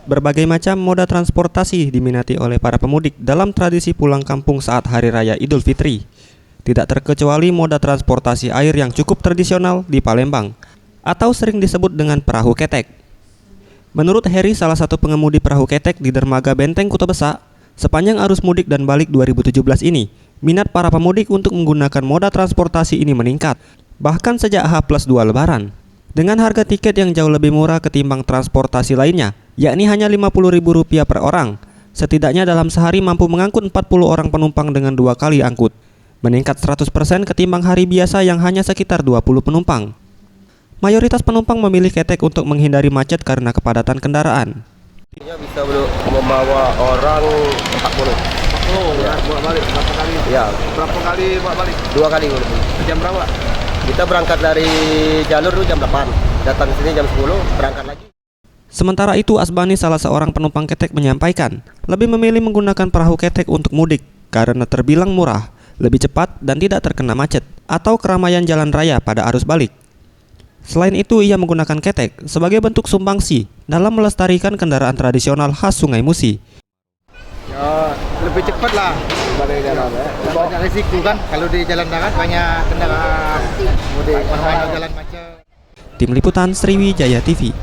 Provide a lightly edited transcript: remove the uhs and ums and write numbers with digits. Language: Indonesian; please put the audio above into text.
Berbagai macam moda transportasi diminati oleh para pemudik dalam tradisi pulang kampung saat Hari Raya Idul Fitri. Tidak terkecuali moda transportasi air yang cukup tradisional di Palembang, atau sering disebut dengan perahu ketek. Menurut Heri, salah satu pengemudi perahu ketek di dermaga Benteng Kuta Besak, sepanjang arus mudik dan balik 2017 ini, minat para pemudik untuk menggunakan moda transportasi ini meningkat, bahkan sejak H+2 Lebaran. Dengan harga tiket yang jauh lebih murah ketimbang transportasi lainnya, yakni hanya Rp50.000 per orang, setidaknya dalam sehari mampu mengangkut 40 orang penumpang dengan 2 kali angkut, meningkat 100% ketimbang hari biasa yang hanya sekitar 20 penumpang. Mayoritas penumpang memilih ketek untuk menghindari macet karena kepadatan kendaraan. Bisa membawa orang 40. Ya. Buat balik berapa kali? Ya, Berapa kali buat balik? 2 kali. Jam berapa? Kita berangkat dari jalur dulu jam 8, datang sini jam 10, berangkat lagi. Sementara itu, Asbani, salah seorang penumpang ketek, menyampaikan lebih memilih menggunakan perahu ketek untuk mudik karena terbilang murah, lebih cepat dan tidak terkena macet atau keramaian jalan raya pada arus balik. Selain itu, ia menggunakan ketek sebagai bentuk sumbangsi dalam melestarikan kendaraan tradisional khas Sungai Musi. Ya, lebih cepat lah. Balik jalan ya. Banyak risiko kan kalau di jalan darat banyak kendaraan mudik, mana jalan macet. Tim Liputan Sriwijaya TV.